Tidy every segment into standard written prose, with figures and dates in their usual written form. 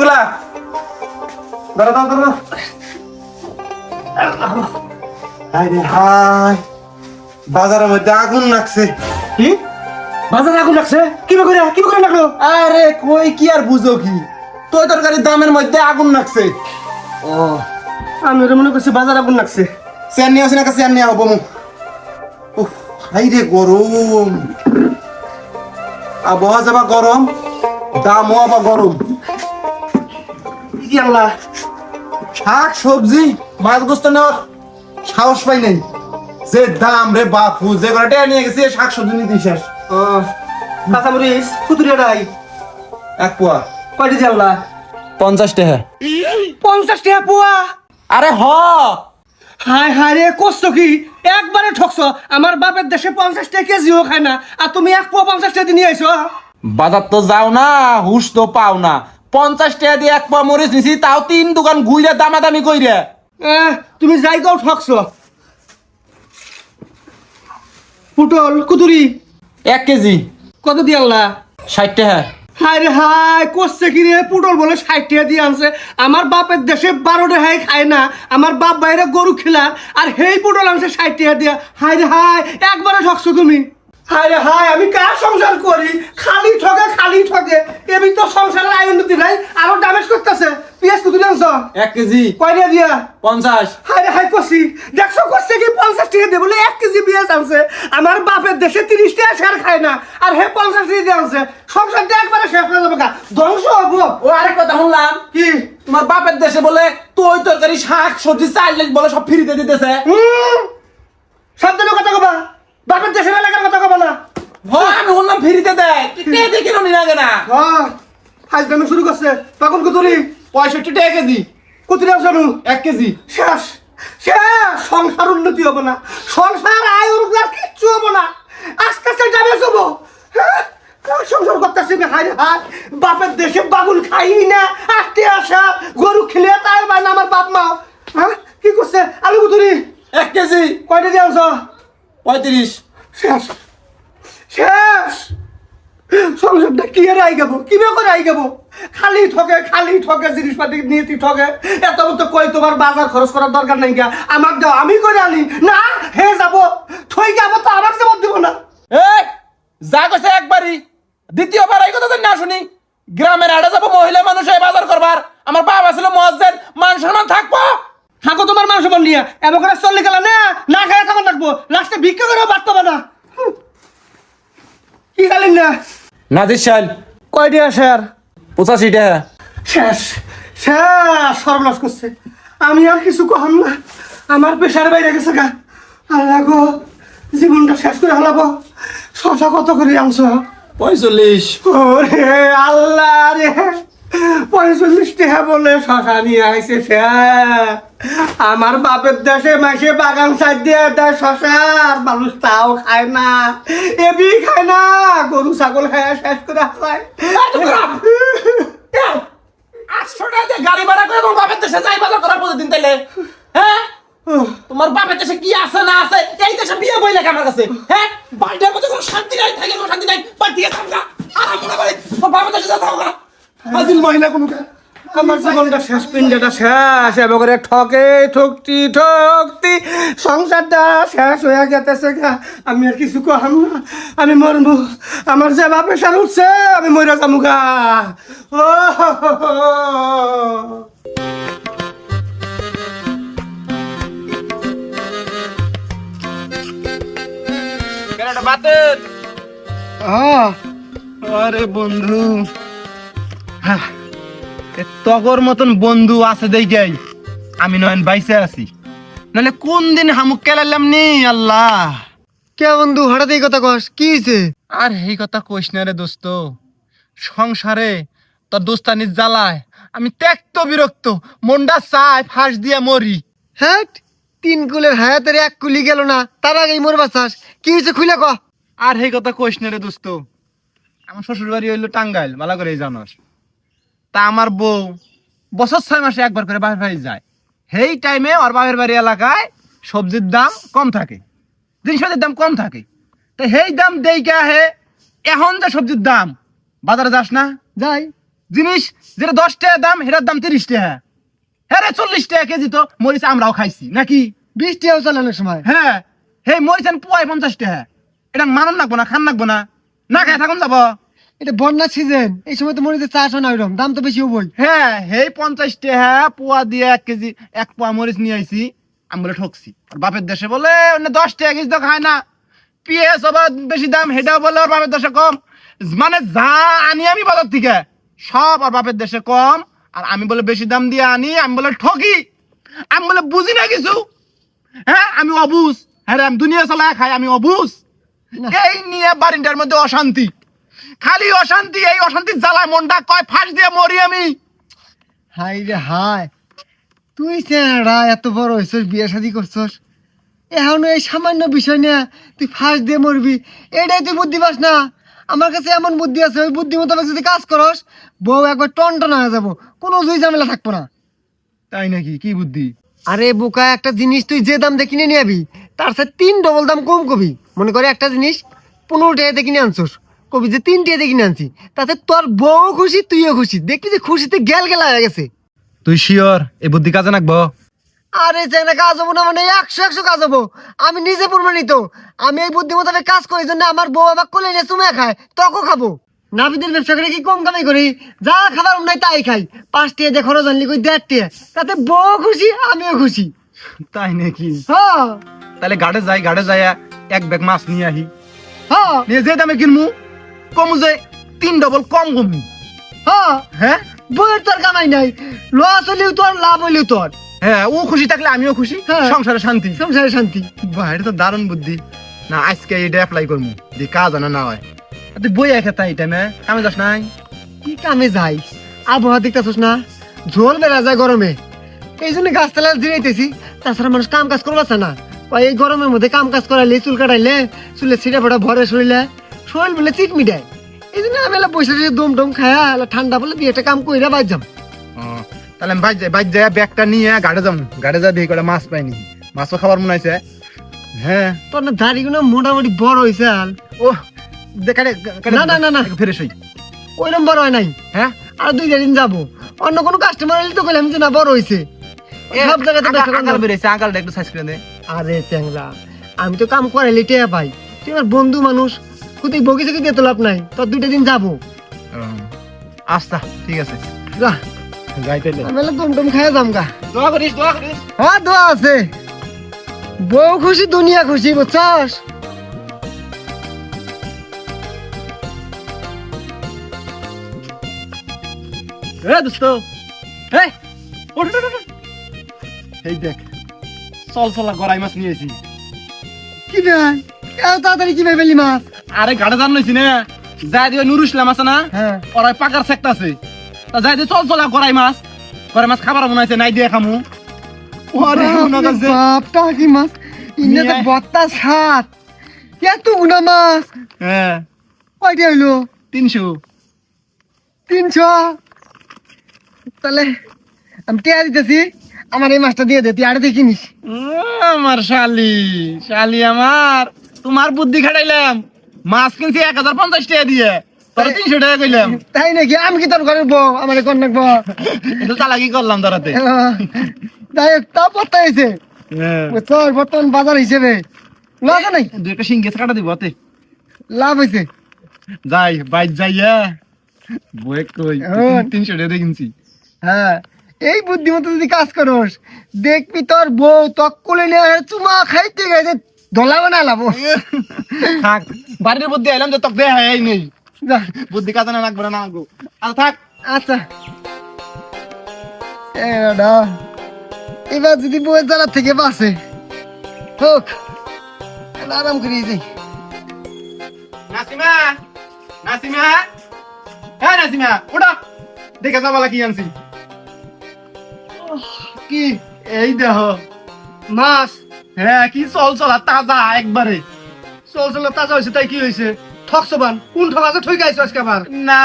গুলা দাঁড়া দাঁড়া দাঁড়া। হায় রে হায়, বাজারের মধ্যে আগুন লাগছে। কি বাজারে আগুন লাগছে? কি করে লাগলো? আরে কই কি আর বুঝো কি, তোর তরকারির দামের মধ্যে আগুন লাগছে। ও আমি ওটা মনে করছি বাজারে আগুন লাগছে। চেয়ার নিয়ে আসি না, চেয়ার নিয়ে হবো মু। হাই রে গরম, আবহাওয়া যাবা গরম, দামও আবার গরম। কি আল্লাহ, শাক সবজি মাছ গোস্ত নেওয়ার সাহস পাই নাই। যে দাম রে বাপু, যে কটা নিয়ে গেছি শাক সবজি নিতে শেষ। ও কাঁচামরিচ কুতুরিয়া নাই এক পোয়া কয়টি দিয়ে আল্লাহ? 50 টাকা। 50 টাকা পোয়া? আরে হ, হায় হায় রে, করছো কি? একবারে ঠকছো। আমার বাপের দেশে 50 টাকা কেজিও খায় না, আর তুমি এক পোয়া 50 টাকা দিয়ে নিয়ে আইছো। বাজার তো যাও না, হুশ তো পাও না। 50 টাকা দিয়ে এক পোয়া মরিচ নিছি, তাও 3 দোকান ঘুরে দামাদামি কইরে। তুমি যাইগাও ঠকছো। পুটল কুতুরি 1 কেজি কত দিয়ে আল্লাহ? 60 টাকা। হায় রে হায়, করছে কি রে? পুটল বলে 60 টাকা দিয়ে আনছে। আমার বাপের দেশে 12 টাকায় খায় না, আমার বাপ বাইরে গরু খিলার, আর হেই পুটল আনছে 60 টাকা দিয়ে। হায় রে হায়, একবারে ঠকছো তুমি। হায় রে হায়, আমি কার সংসার করি? খালি ঠকে। এবি তো সংসারের আয় উন্নতি নাই, আরো ড্যামেজ করতেছে। পিঁয়াজ কুতুরি আনছ 1 কেজি কয়টা দিয়া? 50। হায় রে হায়, করছি দেখছো, করছে কি? 50 টাকা দিয়ে বলে 1 কেজি পেঁয়াজ আনছে। আমার বাপের দেশে 30 টাকা শেয়ার খায় না, আর হে 50 টাকা দিয়ে আনছে। সংসারটা একবারে শেষ হয়ে যাবে, ধ্বংস হবো। ও আরেক কথা শুনলাম, কি? তোমার বাপের দেশে বলে তোর তরকারি শাক সবজি চাল বলে সব ফ্রিতে দিতেছে। সাবধানে কথা কবা, বাপের দেশের এলাকার কথা কবা না। আমি বললাম ফ্রিতে দেয়, কে দিয়ে কেন নিলাগে না? হাজবেন্ড শুরু করছে। তখন কুতুরি 65 টাকা কেজি। কুতুরি আনছো 1 কেজি শেষ সংসার উন্নতি হবো না, সংসার আয় রোজগার কিচ্ছু হবো না, আস্তে আস্তে ড্যামেজ হবো। সংসার করতেছি না। হায় হায়, বাপের দেশে বাগুন খাই না, আস্তে আসা গরু খেলে তাই না আমার বাপ মা। কি করছে? আলু কুতুরি 1 কেজি কয়টা দিয়ে আনছ? 35। শেষ সংসারটা কি আর আই গাবো, কিভাবে করে আই গাবো? খালি ঠকে জিনিসপাতি নিয়ে ঠকে। এত তো কই তোমার বাজার খরচ করার দরকার নাই গা, আমার দাও, আমি করে আনি না। হে যাবো ঠই যাবো তো আমার জবাব দিব না। এই যা কইছে একবারই, দ্বিতীয়বার এই কথা না শুনি। গ্রামের আড়ে যাবো মহিলা মানুষ এই বাজার করবার, আমার বাবা ছিল মুয়াজ্জিন, মান সম্মান থাকবো। থাকো তোমার মানুষ বল নিয়ে এমন করে চললে গেল না খায় থাকা লাগবো, লাস্টে ভিক্ষা করেও বাড়তে হবে না। কি জানেন না? নাজির শাল কয় দিয়ে স্যার? 85 টাকা। শেষ সর্বনাশ করছে। আমি আর কিছু কহাম না, আমার পেশার বাইরে গেছে গা। আল্লাহ গো, জীবনটা শেষ করে হালাবো। শশা কত করে আনছ? 45। ওরে আল্লাহ রে, 45 টাকা বলে শশা নিয়ে আইছে স্যার। আমার বাপের দেশে মাসে বাগান সাইড দিয়ে দেয় শশা, আর মানুষ তাও খায় না, এবি খায় না, গরু ছাগল খায় শেষ করে হালায়। 800 টাকা দিয়ে গাড়ি ভাড়া করে তোমার বাপের দেশে যাই বাজার করার প্রতিদিন তাইলে? হ্যাঁ, তোমার বাপের দেশে কি আছে না আছে, এই দেশে বিয়ে বই লাগে আমার কাছে। হ্যাঁ, বাড়িটার মধ্যে কোনো শান্তি নাই, থাকে কোনো শান্তি নাই, বাড়ি দিয়ে থাকা আর মনে করে তোমার বাপের দেশে যা থাকা হাজির মহিলা কোনো। আমার জীবনটা শেষ, পিন্ডাটা শেষ, এবার করে ঠকতি সংসারটা শেষ হয়ে গেতেছে গা। আমি আর কিছু কহাম না, আমি মরবো। আমার যে বাপের সার উঠছে, আমি মরে যাবো গা। ও আরে বন্ধু, তগর মতন বন্ধু আছে দেখাই আমি নয়ন বাইসে আছি, নাহলে কোন দিন হামুক কেলাইলাম নি। আল্লাহ, কে বন্ধু হঠাৎ এই কথা কস? কি হয়েছে? আর এই কথা কইস না রে দোস্ত। সংসারে তোর দোস্তানির জ্বালায় আমি ত্যক্ত বিরক্ত, মনটা চায় ফাঁস দিয়া মরি। হ্যাঁ, 3 কুলের হায়াতের 1 কুলি গেল না, তার আগেই মরবা চাস। কি হয়েছে খুলে ক। আর এই কথা কইস না রে দোস্ত। আমার শ্বশুর বাড়ি হইলো টাঙ্গাইল, ভালো করে জানোস। তা আমার বউ বছর 6 মাসে একবার করে বাপের বাড়ি যায়। সেই টাইমে ওর বাপের বাড়ি এলাকায় সবজির দাম কম থাকে, জিনিসপত্রের দাম কম থাকে। তো সেই দাম দেই কে হে, এখন যে সবজির দাম, বাজারে যাস না? যাই। জিনিস যেটা 10 টাকা দাম হেটার দাম 30 টাকা, হ্যাঁ রে 40 টাকা কেজি তো মরিচ আমরাও খাইছি নাকি? 20 টাকাও চলে অনেক সময়। হ্যাঁ হে মরিচ আন পোয়ায় 50 টাকা, এটা মানন লাগবো না, খান লাগবো না, না খাই থাকুন যাব। এটা বন্যার সিজন, এই সময় তো মরিচের চাষ হয় না, ওইরকম দাম তো বেশি হবই। হ্যাঁ হেই 50 টাকা পোয়া দিয়ে 1 কেজি 1 পোয়া মরিচ নিয়ে আইছি, আমি বলে ঠকছি। আর বাপের দেশে বলে 10 টাকা কেজি তো খায় না, পিএস আবার বেশি দাম, হেটাও বলে ওর বাপের দেশে কম। মানে যা আনি আমি বাজার থেকে সব আর বাপের দেশে কম, আর আমি বলে বেশি দাম দিয়ে আনি, আমি বলে ঠকি, আমি বলে বুঝি না কিছু। হ্যাঁ আমি অবুঝ, হ্যাঁ রে, আমি দুনিয়া চালায় খাই, আমি অবুঝ। না। এই নিয়ে বাড়িটার মধ্যে অশান্তি, খালি অশান্তি, এই অশান্তির জ্বালায় মনটা কয় ফাঁস দিয়ে মরি আমি। হাই রে হাই, তুই চেহারা এত বড় হয়েছিস, বিয়ে শাদি করছস, এখন এই সামান্য বিষয় নিয়ে তুই ফাঁস দিয়ে মরবি, এটাই তুই বুদ্ধি পাস না। আমার কাছে এমন বুদ্ধি আছে, ওই বুদ্ধি মোতাবেক যদি কাজ করস, বউ একবার টনটনা হয়ে যাবো, কোনো জুই ঝামেলা থাকবো না। তাই নাকি? কি বুদ্ধি? আরে বোকা, একটা জিনিস তুই যে দাম দিয়ে কিনে নিয়ে যাবি, তার সাথে 3 ডবল দাম কম কবি। মনে করে একটা জিনিস 15 টাকাতে কিনে আনছোস, কবি যে 3 টাকাতে কিনে আনছি, তাতে তোর বউ খুশি, তুইও খুশি, দেখবি যে খুশিতে গেল গেলা হয়ে গেছে। তুই শিওর এই বুদ্ধি কাজে নাকবো? আরে চেনা কাজ হবো না মানে 100 কাজ হবো, আমি নিজে প্রমাণিত। আমি এই বুদ্ধি মোতাবেক কাজ করি জন্য আমার বউ আমার কোলে নিয়ে চুমে খায়, তখন খাবো। নাবিদের ব্যবসা করে কি কম কামাই করি? যা খাবার নাই তাই খাই, 5 টাকা দিয়ে খরচ আনলি কই 1.5 টাকা, তাতে বউ খুশি আমিও খুশি। তাই নাকি? হ্যাঁ তাহলে ঘাটে যাই 1 ব্যাগ মাছ নিয়ে আহি, হ্যাঁ নিয়ে যে দামে কিনমু কমু যে 3 ডবল কম কমু। হ্যাঁ, হ্যাঁ বউয়ের তোর কামাই নাই, লস হলেও তোর, লাভ হলেও তোর। হ্যাঁ, ও খুশি থাকলে আমিও খুশি, হ্যাঁ। সংসারে শান্তি। সংসারে শান্তি। বাহ, এটা তো দারুণ বুদ্ধি। না আজকে এটা অ্যাপ্লাই করবো, যে কাজ আনা না হয়। আর তুই বই একা তাই টাইমে কামে যাস নাই? কি কামে যাই, আবহাওয়া দেখতেছিস না, ঝোল বেড়া যায় গরমে, এই জন্য গাছতলা জিরাইতেছি। তাছাড়া মানুষ কাম কাজ করবাছে না, এই গরমের মধ্যে কাম কাজ করাইলে, চুল কাটাইলে, চুলে ছিঁড়ে ফোটা ভরে শরীরে, শরীর বলে চিট মিটায়। এই জন্য আমি বসে দম টম খায়া ঠান্ডা বলে দিয়ে একটা কাম কইরা বাজ যাম। তাহলে আমি বাইর যাই ব্যাগটা নিয়ে ঘাটে যাবো, ঘাটে যা দেখি কটা মাছ পাইনি, মাছও খাবার মনে হয়েছে। হ্যাঁ তোর না দাড়িগুলো মোটামুটি বড় হয়েছে, আল ও দেখারে না, না, না, না। ফ্রেশ হই। ওইরকম বড় হয় নাই। হ্যাঁ আর 2 দিন যাবো, অন্য কোনো কাস্টমার এলে তো কইলাম যে না বড় হয়েছে। সব জায়গাতে ব্যবসা করতে আগাল হবে। বেরিয়েছে, আগালটা একটু সাইজ করে দে। আরে চ্যাংলা, আমি তো কাম করাইলে টেয়া পাই, তুই আমার বন্ধু মানুষ, কোথায় বগিচে দিয়ে তো লাভ নাই, তোর 2 দিন যাবো। আচ্ছা ঠিক আছে, যা, যাই তাইলে। আমি দম টম খাইয়া যাম গা। দোয়া করিস, দোয়া করিস। হ্যাঁ দোয়া আছে, বউ খুশি দুনিয়া খুশি, বুঝছস? এ দোস্ত, এই ওঠ, ওঠ, ওঠ, ওঠ। এই দেখ চলা গড়াই মাছ নিয়েছি। কি ভাই, এত তাড়াতাড়ি কি ভাই পেলি মাছ? আরে ঘাটে জান লইছি না, যাই দিয়ে নুর ইসলাম আছে না, হ্যাঁ ওরাই পাকার সেক্ট আছে, তা যাই দিয়ে চলা গড়াই মাছ খাবার মনে হয়েছে, নাই দিয়ে খামু। ওরে মনে করছে বাপটা কি মাছ, ইন্না তো নিয়ে- বত্তা সাত, এত গুনা মাছ, হ্যাঁ কয়টা হইলো? 300। 300? তাহলে আমি টিয়া দিতেছি, আমার এই মাছটা দিয়ে দে, তুই আড়ে দিয়ে কিনিস। আমার শালি আমার, তোমার বুদ্ধি খাটাইলাম, মাছ কিনছি 1050 টাকা দিয়ে, তোর 300 টাকা কইলাম। তাই নাকি? আমি কি তোর ঘরের বউ, আমার কোন রাখবো? এটা চালাকি করলাম দাঁড়াতে। যাই হোক, তা পত্তা হয়েছে, বুঝছস? বর্তমান বাজার হিসেবে লস নাই, 2 শিং গেছে কাটা দিব হাতে। লাভ হয়েছে। যাই বাইর যাইয়া বই কই হ্যাঁ। 300 টাকা দিয়ে কিনছি। হ্যাঁ, এই বুদ্ধিমতো যদি কাজ করস, দেখবি তোর বউ তক্কুলে নিয়ে চুমা খাইতে খাইতে ধলা বানা লাবো। থাক, বাড়ির বুদ্ধি আইলাম যে তোকে দেয় এই নেই, যা, বুদ্ধি কাজে না লাগবে না গো। আর থাক। আচ্ছা এবার যদি বউয়ের জ্বালা থেকে বাঁচে, হোক, আরাম করিয়ে যাই। নাসিমা, নাসিমা, হ্যাঁ নাসিমা ওটা দেখে যাবালা কি আনছি। কি এই দেহ মাছ? হ্যাঁ, কি চলা তাজা একবারে। চল তাজা হয়েছে, তাই কি হয়েছে? ঠকসবান কোন ঠকাছে, ঠই গাইছো আজকে আবার? না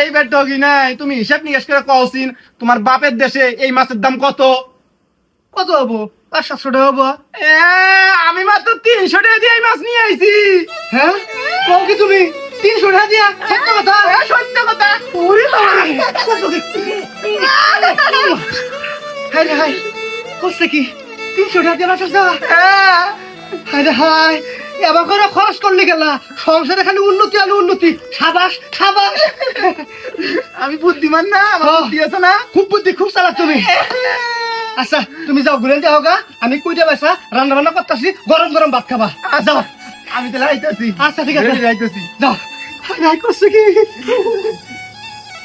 এইবার ঠকি নাই, তুমি হিসাব নিকাশ করে কওছিন তোমার বাপের দেশে এই মাছের দাম কত? কত হবো? 500-700 টাকা হবো। আমি মাত্র 300 টাকা দিয়ে এই মাছ নিয়ে আইছি। হ্যাঁ, কও কি তুমি 300 টাকা দিয়া সত্য কথা সত্য কথা। ওরে বাবা হাই রে হাই করছে কি 300 টাকা দিয়ে বাঁচাছ হাই রে হাই এবার করে খরচ করলি গেলা সংসারে খালি উন্নতি আর উন্নতি সাবাস সাবাস আমি বুদ্ধিমান না, আমার বুদ্ধি আছে না। খুব বুদ্ধি খুব চালাক তুমি আচ্ছা তুমি যাও ঘুরে যাও গা আমি কইটা বাসা রান্না বান্না করতেছি গরম গরম ভাত খাবা যাও আমি তাহলে আইতেছি। আচ্ছা ঠিক আছে আইতেছি। যাও হাই হাই করছে কি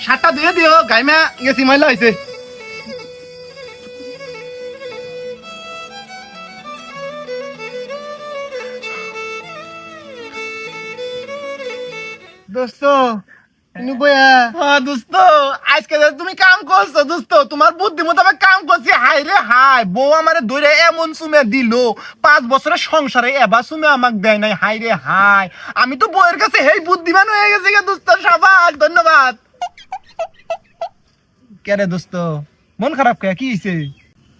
শার্টটা ধুয়ে দিও, গাইমা গেছি ময়লা হয়েছে। দোস্ত ইনু বয়া দোস্ত আজকে যে তুমি কাম করছো দোস্ত, তোমার বুদ্ধি মতো আমি কাম করছি। হাই রে হাই, বউ আমারে ধরে এমন চুমে দিল, 5 বছরের সংসারে এবার চুমে আমাকে দেয় নাই। হাই রে হাই, আমি তো বউয়ের কাছে হেই বুদ্ধিমান হয়ে গেছি গে দোস্ত। সাবাস, ধন্যবাদ। কেরে দোস্ত মন খারাপ কে, কি হইছে?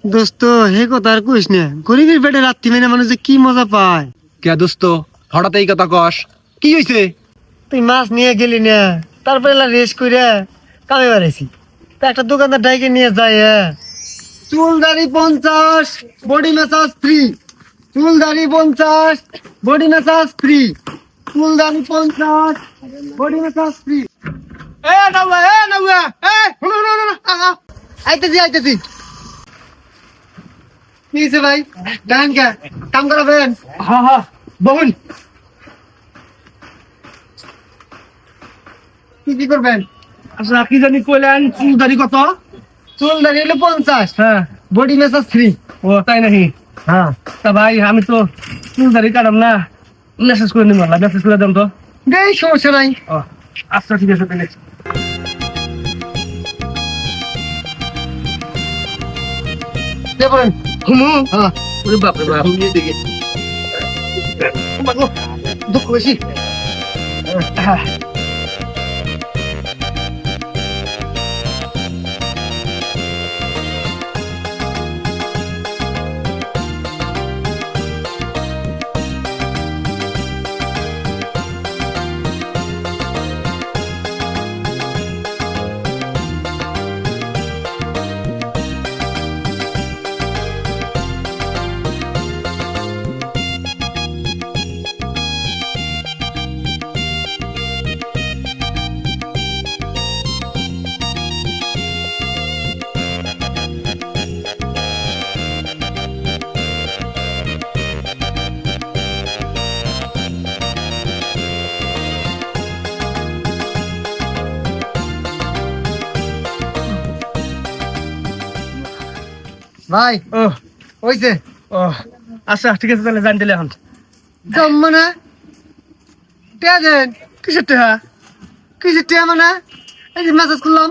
দোস্ত হে কথা আর কইস না গরিবের পেটে রাত্রি মেনে মানুষ যে কি মজা পায় কে দোস্ত হঠাৎ এই কথা কস, কি হইছে? তুই মাছ নিয়ে গেলি না তারপরে রেস করে কামে বেড়াইছি তা একটা দোকানদার ডাইকে নিয়ে যায় চুল দাড়ি 50 বডি ম্যাসাজ ফ্রি চুল দাড়ি 50 বডি ম্যাসাজ ফ্রি চুল দাড়ি 50 বডি ম্যাসাজ ফ্রি নাওয়া হুনো আইতেছি কি হইছে ভাই ডান কা কাম করাবেন হ্যাঁ বহুন কি করবেন? আচ্ছা কি জানি কইলেন চুল দাড়ি কত? চুল দাড়ি হলো 50 হ্যাঁ বডি ম্যাসাজ ফ্রি ও তাই নাকি? হ্যাঁ তা ভাই আমি তো চুল দাড়ি কাটাম না, মেসেজ করে নিব, মেসেজ করে দেন তো। দেই সমস্যা নাই ও আচ্ছা ঠিক আছে তাহলে। দেবেন হুমু হ্যাঁ ওরে বাপ রে বাপ, দুঃখ বেশি ভাই ও হইছে ও আচ্ছা ঠিক আছে তাহলে জান দিলে এখন। জম্মনা টিয়া দেন কিসের টেহা? কিসে টিয়া মানে এই যে মেসেজ করলাম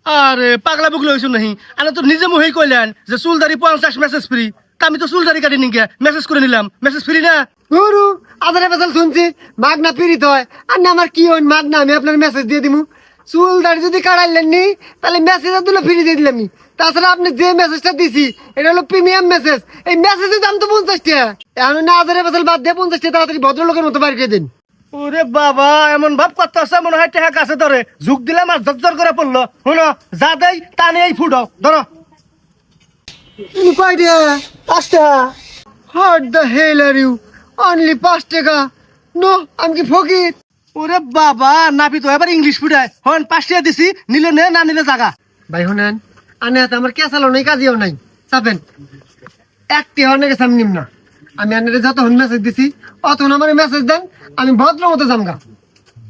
আরে পাগলা বুগলা হইছো নাহি, আমি তো নিজে মুহেই কইলেন যে চুল দাড়ি 50 মেসেজ ফ্রি, তা আমি তো চুল দাড়ি কাটি নিগে মেসেজ করে নিলাম, মেসেজ ফ্রি না। গুরু আদারে বেসাল শুনছি মাগনা পিরিত হয় আর না আমার কি হইন মাগনা আমি আপনার মেসেজ দিয়ে দিমু চুল দাড়ি যদি কাটাইলেন নি তাহলে মেসেজ দিলে ফ্রি দিয়ে দিলাম তাছাড়া আপনি যে মেসেজটা দিছি এটা হলো প্রিমিয়াম মেসেজ এই মেসেজের দাম তো 50 টাকা এখন না আদারে বেসাল বাদ দিয়ে 50 টাকা তাড়াতাড়ি ভদ্রলোকের মতো বাড়ি দিন ওরে বাবা এমন ভাব করতে আছে মনে হয় টেহা কাছে ধরে ঝুঁক দিলাম আর জর্জর করে পড়লো। শুনো যা দেই তা নিয়েই ফুটো ধরো। তুমি কয় দিয়া 5 টাকা what the hell are you only 5 টাকা নো আমি কি ফকির ওরে বাবা নাপি তো এবার ইংলিশ ফুটায় হন 5 টাকা দিছি, নিলে নে না নিলে জাগা। ভাই শুনেন আনে হাতে আমার কেসালো নাই কাজিও নাই চাপেন একটি হনে গেছে আমি নিম না আমি আনের যতক্ষণ মেসেজ দিছি অতক্ষণ আমার মেসেজ দেন আমি ভদ্র মতো জামগা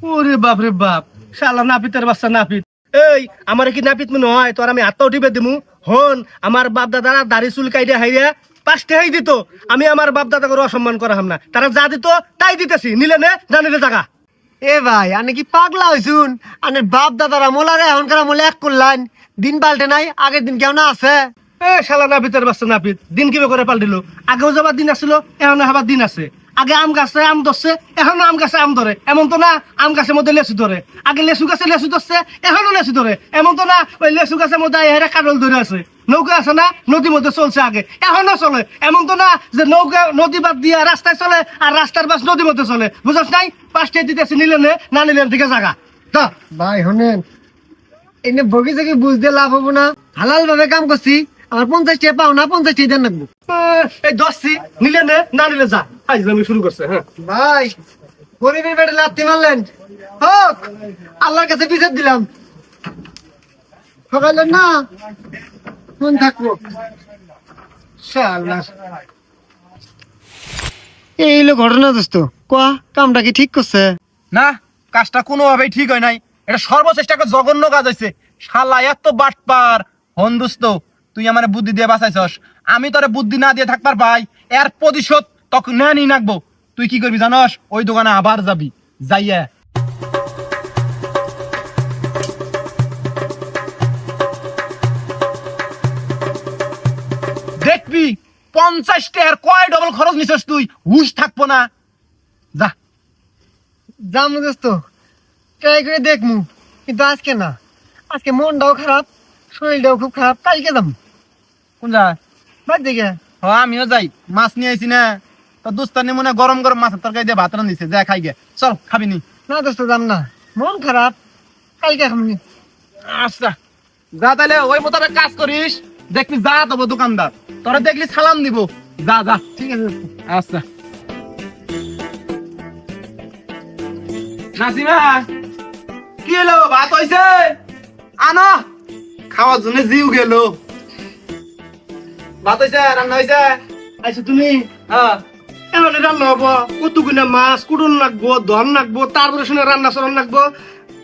ওরে বাপ রে বাপ, শালা নাপিতের বাচ্চা নাপিত। এই আমার কি নাপিত মনে হয় তোর আমি হাতটা উঠিবে দিমু। হন আমার বাপ দাদারা দাড়ি চুল কাইডে হাইয়া 5 টাকাই দিত, আমি আমার বাপ দাদা করে অসম্মান করাম না, তারা যা দিত তাই দিতেছি, নিলে নে না নিলে জাগা। এ ভাই আনে কি পাগলা হইছুন আনের বাপ দাদারা মোলারে এখনকার মোলে এক করলেন দিন পাল্টে নাই আগের দিন কেউ না আছে এ শালা নাপিতের বাচ্চা নাপিত, দিন কিভাবে করে পাল্টিল? আগেও যাবার দিন আসলো এখন হবার দিন আছে। আগে আম গাছে আম ধরছে এখনো আম গাছে আম ধরে, এমন তো না আম গাছের মধ্যে লেচু ধরে। আগে লেচু গাছে লেচু ধরছে এখনো লেচু ধরে, এমন তো না ওই লেচু গাছের মধ্যে এরা কাটল ধরে আছে। নৌকা আছে না নদীর মধ্যে চলছে আগে এখনো চলে, এমন তো না যে নৌকা নদী বাদ দিয়ে রাস্তায় চলে আর রাস্তার বাস নদীর মধ্যে চলে। বুঝছ নাই? 5 টাকা দিতেছি, নিলে নে, না নিলে দিকে জাগা দা। ভাই শুনেন, এনে বগিচা কি বুঝতে লাভ হবো না? হালাল ভাবে কাম করছি, আমার 50 টাকা পাও না, 50 টাকা দেন লাগবো। এই 10টি নিলে নে, না নিলে যা। আইজলামি শুরু করছে। হ্যাঁ ভাই গরিবের পেটে লাথি মারলেন, হোক আল্লাহর কাছে বিচার দিলাম, ঠকাইলেন না, মন থাকবো। শালা এই হলো ঘটনা দোস্ত, কোয়া কামটা কি ঠিক করছে? না, কাজটা কোনোভাবেই ঠিক হয় নাই। এটা সর্বশ্রেষ্ঠ একটা জঘন্য কাজ হয়েছে। শালা এত বাটপার। হন দোস্ত, তুই আমার বুদ্ধি দিয়ে বাঁচাইছস, আমি তোরে বুদ্ধি না দিয়ে থাকবার ভাই, এর প্রতিশোধ তখন নেই নাকবো। তুই কি করবি জানস? ওই দোকানে আবার যাবি, যাইয়া দেখবি 50 টাকার কয় ডবল খরচ নিছস তুই, হুশ থাকবো না। যা। যামু দোস্ত, ট্রাই করে দেখমু, কিন্তু আজকে না, আজকে মনটাও খারাপ, শরীরটাও খুব খারাপ, কালকে যাম। কোন যা? বাদ দিকে হ, আমিও যাই, মাছ নিয়ে আইছি না, তো দোস্তানি মনে হয় গরম গরম মাছের তরকারি দিয়ে ভাত রান্ধিছে, যা খাই গে। চল, খাবি নি? না দোস্ত যাম না, মন খারাপ, কালকে খামনি। আচ্ছা যা, তাহলে ওই মোতাবেক কাজ করিস। দেখবি যা দেবো দোকানদার, তোরা দেখলি সালাম দিব। যা যা। ঠিক আছে দোস্ত। আচ্ছা। নাসিমা, কি এলো? ভাত হইছে? আনো, খাওয়ার জন্য জিউ গেল। ভাত হইছে? রান্না হইছে? আচ্ছা তুমি হ্যাঁ। এখন রান্না হবো, কতগুলো মাছ কুটন লাগবো, ধন লাগবো, তারপরে শুনে রান্না চরণ লাগবো।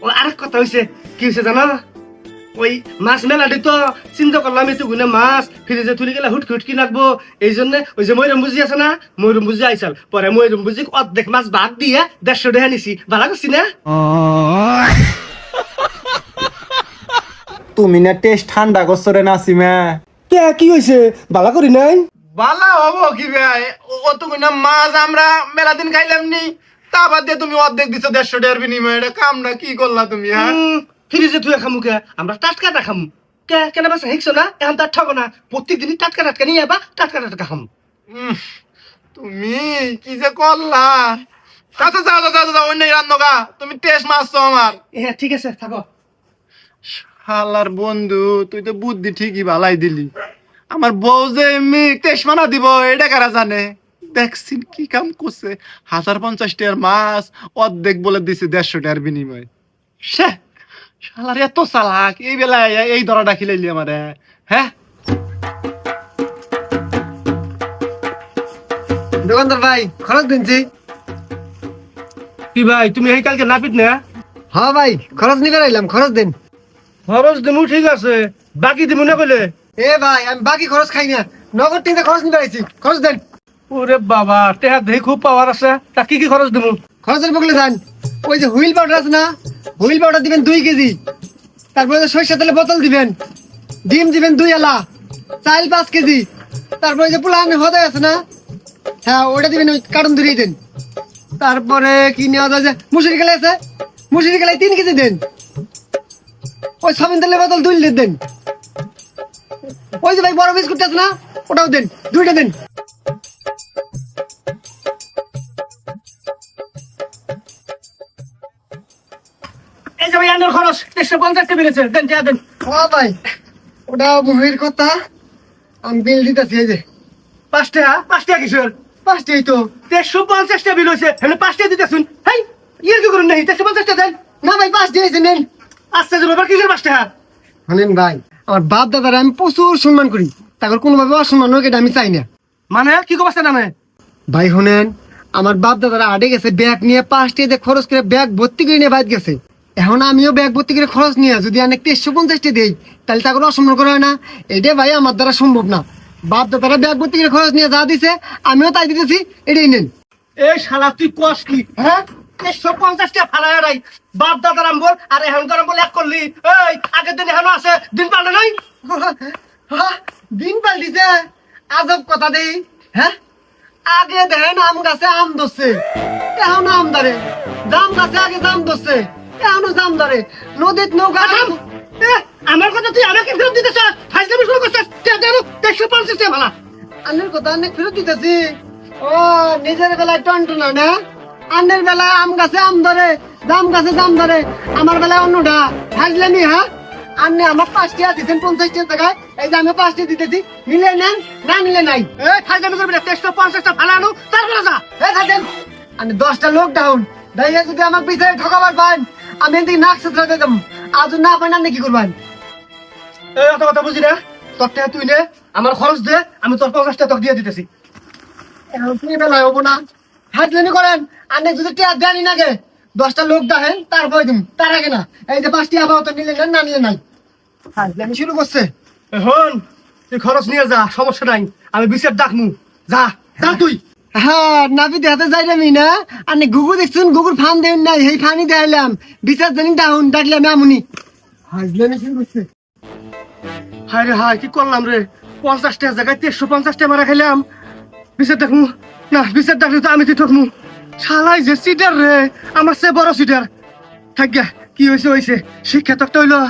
ও আরেক কথা হয়েছে, কি হয়েছে জানো? ওই মাছ মেলাটি তো চিন্তা করলাম, এতগুলো মাছ ফ্রিজে তুলে গেলে হুটকি হুটকি লাগবো। এই জন্য ওই যে ময়ূরম বুঝি আছে না, ময়ূরম বুঝি আইসাল, পরে ময়ূরম বুঝি অর্ধেক মাছ ভাত দিয়ে 150 টাকা নিছি। ভালো করছি না? তুমি না টেস্ট ঠান্ডা করছো রে নাসিমা। কে কি হয়েছে? ভালো করি নাই? বালা হবো কি ভাই, অতগুলো মাছ আমরা মেলা দিন খাইলাম নি, তা বাদ দিয়ে তুমি অর্ধেক দিছো 150 টাকার বিনিময়ে। এটা কামটা কি করলা তুমি? হ্যাঁ, ফ্রিজে তুই খামু কে? আমরা টাটকাটা খামু কে? কেন বাসা হিকছো না? এখন তার ঠকো না, প্রত্যেকদিনই টাটকা টাটকা নিয়ে আবা, টাটকা টাটকা খামু। তুমি কি যে করলা। আচ্ছা যাও যাও যাও, অন্য রান্নগা, তুমি টেস্ট মারছো আমার। হ্যাঁ ঠিক আছে, থাকো। শালার বন্ধু, তুই তো বুদ্ধি ঠিকই ভালাই দিলি। আমার বউ যে এমনি টেস্ট মানা দিব, এটা কারা জানে? দেখছিন কি কাম করছে। 1050 টাকার মাছ অর্ধেক বলে দিছে 150 টাকার বিনিময়ে। সে শালার এত চালাক, এই বেলায় এই ধরাটা খিলাইলি আমারে। হ্যাঁ, দোকানদার ভাই খরচ দিনছি। কি ভাই তুমি এই কালকে নাপিত না? হ্যাঁ ভাই খরচ নিবে আইলাম, খরচ দেন। খরচ দিমু ঠিক আছে, বাকি দিমু না কইলে? এ ভাই আমি বাকি খরচ খাই না, নগদ টিনে খরচ নিবে আইছি, খরচ দেন। ওরে বাবা, টেহা দেহি খুব পাওয়ার আছে। তা কি কি খরচ দিমু? খরচের বগলে যান, ওই যে হুইল পাউডার আছে না, হুইল পাউডার দিবেন 2 কেজি, তারপরে সরিষা তেলের বোতল দিবেন, ডিম দিবেন 2 আলা, চাল 5 কেজি, তারপরে যে পুলান হদায় আছে না, হ্যাঁ ওটা দিবেন, ওই কার্টুন ধরিয়ে দেন। তারপরে কি নেওয়া যায় যে মুসুরি কালাই আছে, মুসুরি কালাই 3 কেজি দেন, ওই সবিন তেলের বোতল 2 লিটার দেন, ওই যে ভাই বড় বিস্কুট আছে না, ওটাও দেন, 2টা দেন। এই যে ভাই আনার খরচ 150 টাকা বেড়েছে, দেন যা দেন। হ্যাঁ ভাই ওটা বহির কথা, আমি বিল দিতেছি। এই যে 5 টাকা? 5 টাকা কিসের? 5টাই তো। 150 টাকা বিল হয়েছে, হেলে 5 টাকা দিতেছুন। হেই ইয়ের কি করুন নাই? 150 টাকা দেন। না ভাই 5 দিয়েছে নেন। আচ্ছা যাবো, আবার কিসের 5 টাকা? শোনেন ভাই, আমার বাপ দাদারা আমি প্রচুর সম্মান করি, তারপর কোনোভাবে অসম্মান হোক এটা আমি চাই না। মানে কি কবাসে নামে? ভাই শোনেন, আমার বাপ দাদারা আডে গেছে ব্যাগ নিয়ে, 5 টাকা দিয়ে খরচ করে ব্যাগ ভর্তি করে নিয়ে বাইরে গেছে। এখন আমিও ব্যাগ ভর্তি করে খরচ নিয়ে যদি অনেক 150 টাকা দিই, তাহলে তাকে অসম্মান করা হয় না? এটা ভাই আমার দ্বারা সম্ভব না। বাপ দাদারা ব্যাগ ভর্তি করে খরচ নিয়ে যা দিছে আমিও তাই দিতেছি, এটাই নেন। এই শালা তুই কস কি? হ্যাঁ 150 টাকা ফালায় রাই, বাপ দাদার আমবল আর এখনকার আমবল এক করলি। এই আগের দিন এখনো আছে, দিন পাল্টে নাই। দিন পাল্টিছে, আজব কথা দেই। হ্যাঁ আগে দেখেন আম গাছে আম ধরছে, এখন আম ধরে। জাম গাছে আগে জাম ধরছে, এখনো জাম ধরে। নদীত নৌকা আমার কথা তুই আমাকে ফেরত দিতে চাস, ফাইজলামি শুরু করছিস। 150 টাকা ভাড়া। আন্নের কথা অনেক ফেরত দিতেছি। ও নিজের বেলায় টনটনা না, আন্নের বেলায় আম গাছে আম ধরে, জাম গাছে জাম ধরে, আমার বেলায় অন্যটা। ফাইজলামি হ্যাঁ? আন্নে আমার 5 টাকা দিচ্ছেন 50 টাকায়, এই যে আমি 5 টাকা দিতেছি, নিলে নেন না নিলে নাই। এই ফাইজলামি করবি না, 150 টাকা ভাড়া আনো, তারপরে যা। এই থাকেন, আমি 10টা লোক ডাউন দাইয়া যদি আমার পিছনে ঠকাবার পান, আমি এদিকে নাক ছেঁচড়া দিয়ে দেবো। আজ না পান আপনি কি করবেন? এই অত কথা বুঝি না, তোর টাকা তুই নে, আমার খরচ দে, আমি তোর 50 টাকা তোকে দিয়ে দিতেছি। এখন কি বেলায় হবো না? হাজলামি করেন, আন্নে যদি টিয়া দেনি নাগে 10টা লোক দেখেন তারপরে দিন, তার আগে না। এই যে 5 টাকা আবার তো নিলে নেন, না নিলে নাই। হাজলামি শুরু করছে। এখন তুই খরচ নিয়ে যা, সমস্যা নাই, আমি বিচার ডাকমু। যা যা তুই। হ্যাঁ নাবি দেখাতে যাই আমি না, আন্নে গুগু দেখছুন, গুগুর ফান দেন নাই, সেই ফানি দেখাইলাম। বিচার জানি ডাউন ডাকলে আমি আমুনি। হাজলামি শুরু করছে। হায় রে হায়, কি করলাম রে? 50 টাকা জায়গায় 150 টাকা মারা খাইলাম। বিচার দেখমু না, বিচার ডাকলে তো আমি ঠকমু। শালাই যে সিটার রে, আমার চেয়ে বড় সিটার। থাক গে, কি হয়েছে হয়েছে, শিক্ষা তো একটা হইলো।